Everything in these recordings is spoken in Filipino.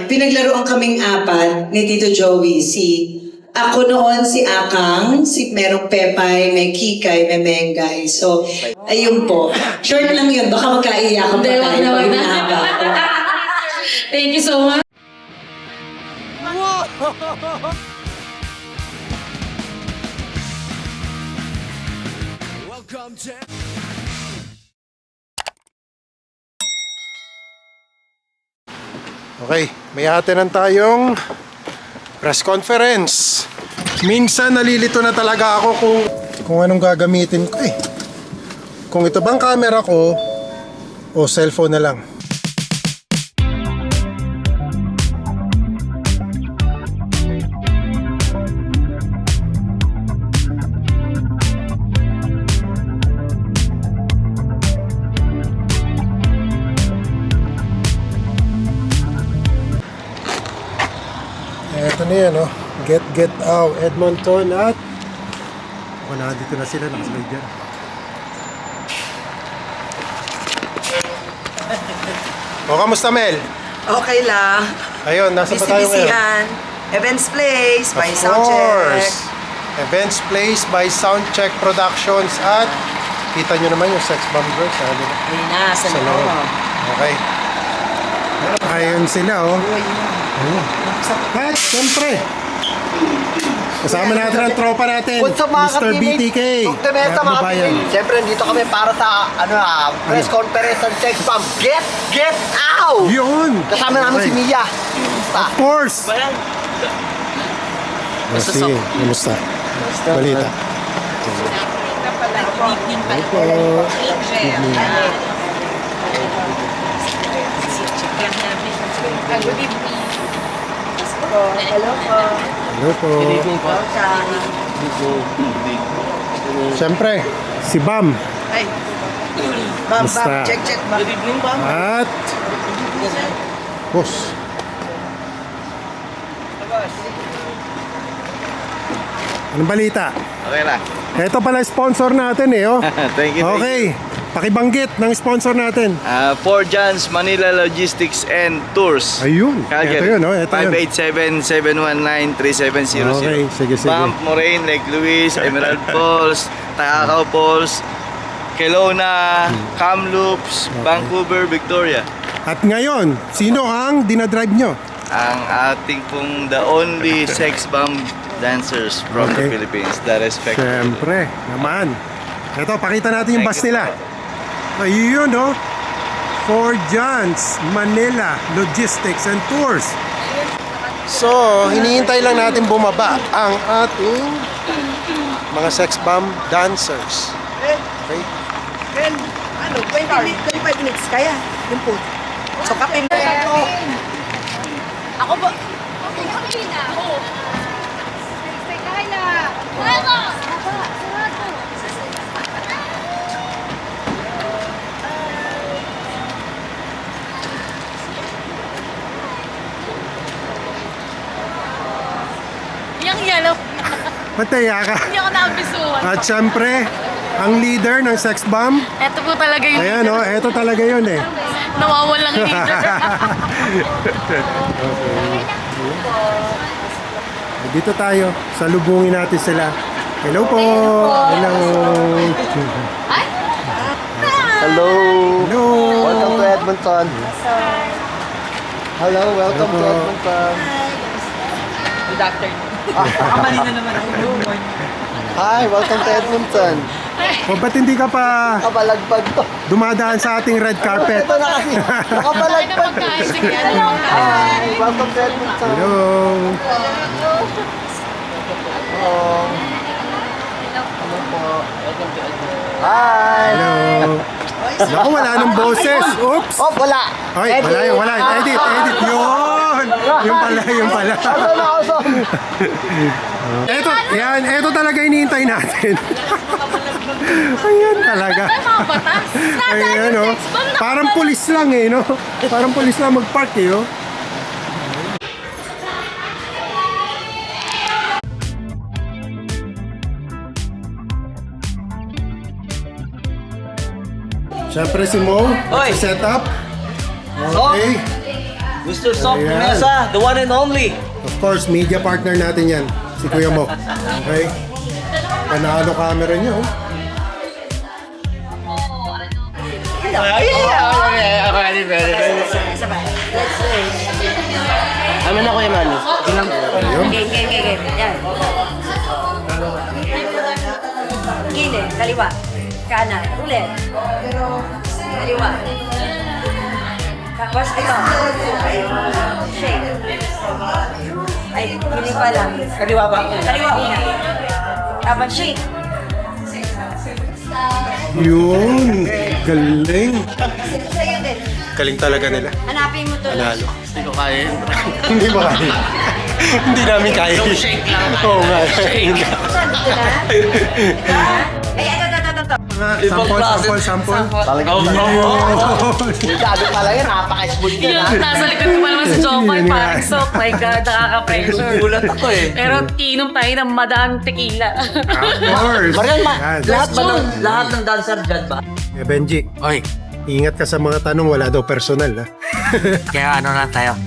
Pinaglaruan kaming apat ni Tito Joey. Ako noon, si Akang, merong Pepay, may Kikay, may Mengay. So, ayun po. Short lang yun. Baka magkaiyakan pa Hindi, wag tayo. na, wag Pag na. mahaba. Thank you so much. Okay, may hatinan tayong press conference. Minsan nalilito na talaga ako kung anong gagamitin ko eh. Kung ito bang camera ko o cellphone na lang. Ito na yan, oh. Get out, Edmonton at dito na sila, nakaslide dyan. O, kamusta Mel? Okay lang. Ayun, nasa pa tayo ngayon? Busy-busyhan. Events Place by Of Soundcheck. course. Events Place by Soundcheck Productions at kita nyo naman yung Sex Bomb Girls. Ayun na, sa Sa loob. loob. Okay. Ayun sila, oh. Ayun. At, siyempre, kasama natin ang tropa natin, What's up mga Mr. kapiling? BTK. Dr. Mesa mga Kababayan. kapiling. Siyempre, dito kami para sa press conference ng Sex Bomb. Get out! Yun! Kasama namin si Mia. Of course! Kamusta? Balita. Hello po. Hello po. Siyempre, si Bam. Ay. Bam, Basta. bam. Check, bam. Good evening, bam. At boss. Anong balita? Okay na. Ito pala sponsor natin eh, oh. Thank you. Okay, pakibanggit ng sponsor natin. For John's Manila Logistics and Tours. Ayun, Calgary. ito yun, oh. Ito yun. 587-719-3700. Okay, sige. Bump, Moraine, Lake Louise, Emerald Falls, Takakaw Falls, Kelowna, Kamloops, Vancouver, Victoria. At ngayon, sino ang dinadrive nyo? Ang ating pong the only sex bomb dancers from the Okay. Philippines. That is fact. Siyempre, naman. Ito, pakita natin yung bus nila. Ayun, no? For John's Manila Logistics and Tours. So, hinihintay lang natin bumaba ang ating mga sex bomb dancers. Okay? Well, 25 minutes kaya. Yung po. So, kapin. Ako ba? Okay na. Oo. Kaya. Kaya. Yang yellow. Pataya ka. Hindi ako naabisuhan. At syempre, ang leader ng sex bomb. Ito po talaga yung Ayan, oh, eto talaga yun eh. nawawalang leader. Dito tayo, salubungin natin sila. Hello po! Hello! Hello! Hello! Welcome to Edmonton. Hello, welcome to Hello po. Edmonton. Good afternoon. Kamali na naman ako. Hi, welcome to Edmonton. O ba't hindi ka pa Nakabalagpag to. dumadaan sa ating red carpet? Ito na kasi. Ano Nakabalagpag. pagkain? Sige, ano pagkain? Hi, welcome to Edmonton. Hello! Hello po. Hi! Hello! Naku, wala nang boses! Oops! Oh, wala. Ay, wala yun, wala. Edit! Yun! Yung pala. Ano na ako son? Eto, yan, eto talaga hinihintay natin. Ayan talaga. Ay, mga batas. Ayan, oh. Parang pulis lang eh, no? Parang pulis lang mag-park eh, oh. Siyempre si Mo, Oy. set up. Okay. Mr. Soft Ayan. Mesa, the one and only. Of course, media partner natin yan. Si Kuya Mo. Okay? Panalo camera niyo. Ano na Kuya Manny? Ayun. Game. Yan. Gilid, kaliwa. Kanan, ulit. Kaliwa. Tapos ito. Shake. Ay, hindi pa lang. Kaliwa ba? Kaliwa una. Tapos shake. Yun. Galing. Sa'yo din. Galing talaga nila. Hanapin mo to. Panalo. Hindi ko kaya yun. Hindi ba kaya? Hindi namin kaya. Yung shake lang. Oo nga. Saan dito na? Ay, ito. Sample. Talagang Sabi pala yan, napaka-smooth Yun, yan ha. nasa likod ko pa naman si Jomay, Yun nga. parang so, my God, nakaka-pressure. Gulat ako eh. Pero inom tayo ng madaming tequila. Of course. Marian, Yan. Lahat ng dancer dyan ba? Eh, Benji, Oy, ingat ka sa mga tanong. Wala daw personal, ha? kaya ano na tayo?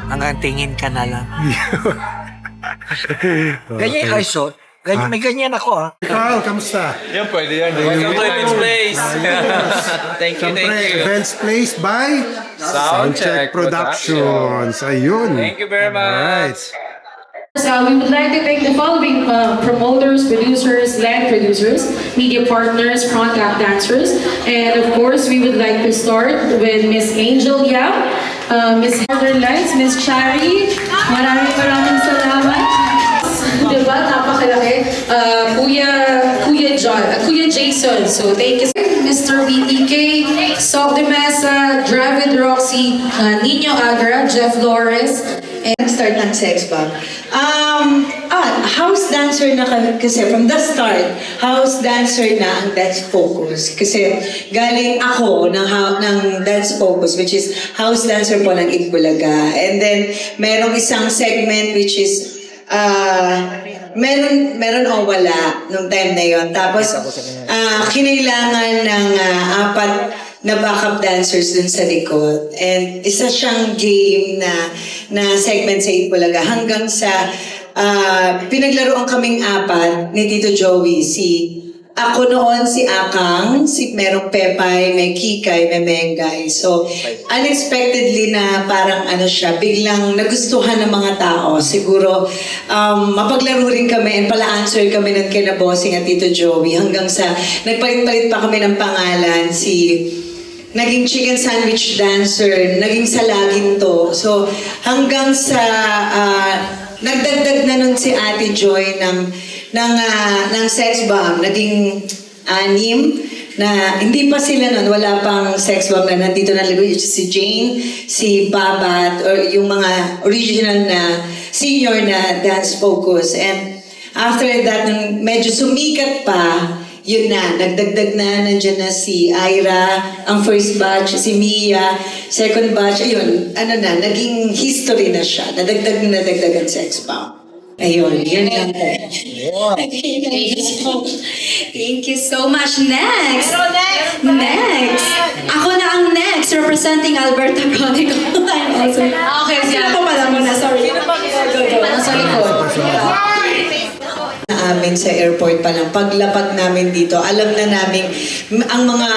Hanggang tingin ka na lang. Ganyan kayo, so. Ganyan, may ganyan ako, ha. Carl, kamusta? Yan, pwede yan. Welcome to Events Place. Thank you, Siyempre, Events Placed by Soundcheck Productions. Ayun. Thank you very much. Alright. We would like to thank the following promoters, producers, land producers, media partners, front gap dancers, and of course, we would like to start with Miss Angel Yap, Miss Northern Lights, Miss Chari. Maraming salamat. Diba? Napakalaki. Kuya Jason. So, thank you. Mr. VTK, Soft Mesa, Dravid Roxy, Nino Agra, Jeff Flores, Start ng sex bomb. House dancer na kasi from the start, house dancer na ang Dance Focus. Kasi galing ako ng Dance Focus, which is house dancer po ng Itbulaga. And then, merong isang segment which is meron o wala nung time na yon. Tapos, kinailangan ng apat na backup dancers dun sa likod. And isa siyang game na segment sa Itbulaga hanggang sa pinaglaruan kaming apat ni Tito Joey. Ako noon si Akang, merong Pepay, may Kikay, may Mengay. So, unexpectedly na parang biglang nagustuhan ng mga tao. Siguro, mapaglaro rin kami and pala-answer kami ng kina Bossing at Tito Joey hanggang sa nagpalit-palit pa kami ng pangalan. Naging chicken sandwich dancer, naging salagin to. So, hanggang sa nagdagdag na nun si Ate Joy ng sex bomb, naging 6 na hindi pa sila nun, wala pang sex bomb na nandito na lagoy, si Jane, si Babat, or yung mga original na senior na Dance Focus. And after that, nung medyo sumikat pa, yun na, nagdagdag na, nandiyan na si Ira, ang first batch, si Mia, second batch, ayun, naging history na siya, nadagdag ang sex bomb. Ayun, yun lang po. Thank you so much. Next! Ako na ang next, representing Alberta Chronicle. Okay, sino pa pala muna? Sorry. Nasa likod. Amin sa airport pa lang, paglapag namin dito, alam na namin ang mga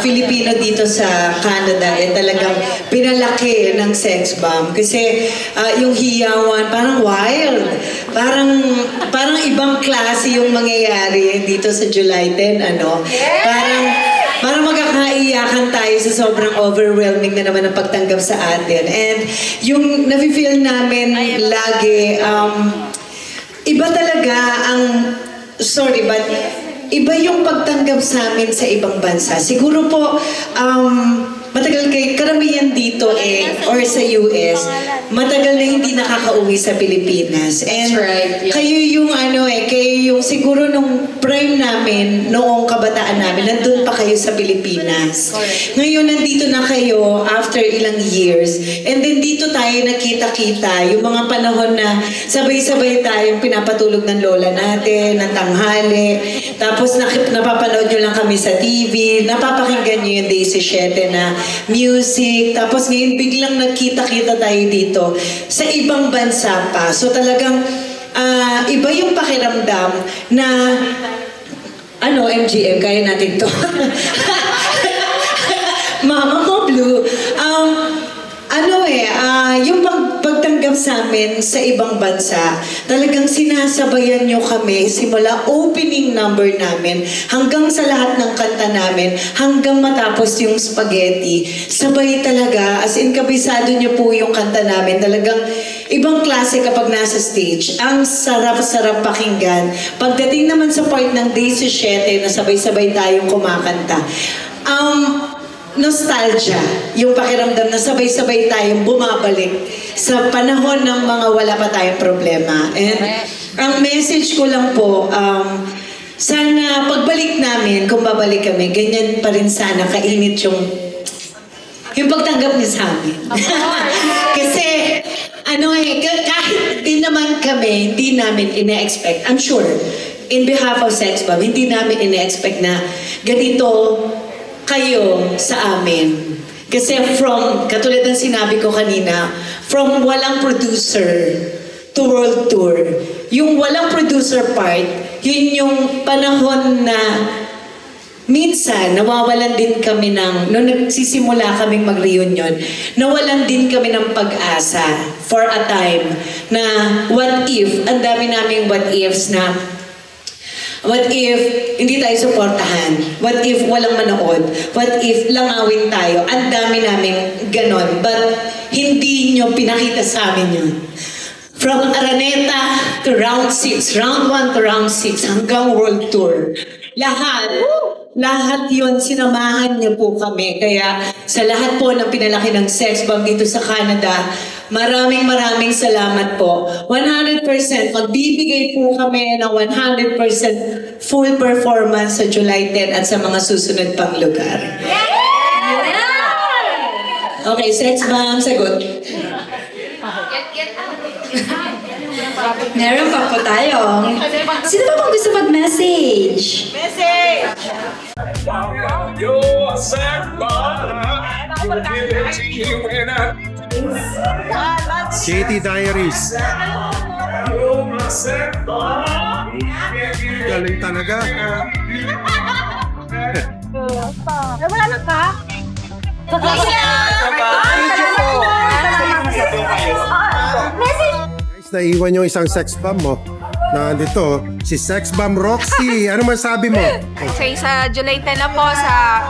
Filipino dito sa Canada talagang pinalaki ng sex bomb kasi yung hiyawan parang wild, parang ibang klase yung mangyayari dito sa July 10, parang magkakaiyakan tayo sa sobrang overwhelming na naman ang pagtanggap sa atin. And yung nafe-feel namin lagi, iba talaga iba yung pagtanggap sa amin sa ibang bansa. Siguro po, matagal karamihan dito or sa US, matagal na hindi nakakauwi sa Pilipinas. And kayo yung siguro nung prime namin, noong kabataan namin, nandun pa kayo sa Pilipinas. Ngayon, nandito na kayo after ilang years. And then dito tayo nakita-kita, yung mga panahon na sabay-sabay tayong pinapatulog ng lola natin, ng tanghali. Tapos napapanood nyo lang kami sa TV, napapakinggan nyo yung Day 17 na music, tapos ngayon biglang nagkita-kita tayo dito sa ibang bansa pa. So talagang iba yung pakiramdam na MGM, kaya natin to. Mama mo, Blue. Yung pagtanggap sa amin sa ibang bansa, talagang sinasabayan nyo kami simula opening number namin hanggang sa lahat ng kanta namin, hanggang matapos yung spaghetti. Sabay talaga, as in kabisado nyo po yung kanta namin. Talagang ibang klase kapag nasa stage. Ang sarap-sarap pakinggan. Pagdating naman sa part ng Day 17 na sabay-sabay tayong kumakanta, nostalgia, yung pakiramdam na sabay-sabay tayong bumabalik sa panahon ng mga wala pa tayong problema. And ang message ko lang po, sana pagbalik namin, kung babalik kami, ganyan pa rin sana kainit yung pagtanggap niya sa amin. Kasi, kahit di naman kami, hindi namin ina-expect, I'm sure, in behalf of Sex Bomb, hindi namin ina-expect na ganito kayo sa amin. Kasi katulad ng sinabi ko kanina, from walang producer to world tour, yung walang producer part, yun yung panahon na minsan nawawalan din kami nung nagsisimula kaming mag-reunion, nawalan din kami ng pag-asa for a time na what if, ang dami naming what ifs na what if hindi tayo suportahan? What if walang manood? What if langawin tayo? Ang dami namin ganon. But hindi nyo pinakita sa amin yun. From Araneta to round 6, round 1 to round 6, hanggang world tour. Lahat yun, sinamahan niyo po kami. Kaya sa lahat po ng pinalaki ng Sex Bomb dito sa Canada, maraming salamat po. 100%, magbibigay po kami ng 100% full performance sa July 10 at sa mga susunod pang lugar. Okay, Sex Bomb, sagot. Meron pa po tayo. Sino pa bang gusto mag-message? Katie Diaries. Galing talaga. Wala na ka? Guys, naiwan yung isang sex bomb mo. Nandito, si Sex Bomb Roxy. Ano masabi mo? Okay, sa July 10 na po sa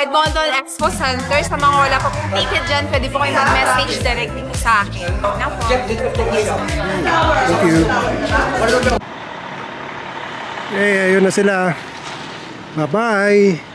Edmonton Expo Center, sa mga wala pa pong ticket dyan, pwede po kayo mag-message directly po sa akin. Thank you. Ayun na sila. Bye-bye.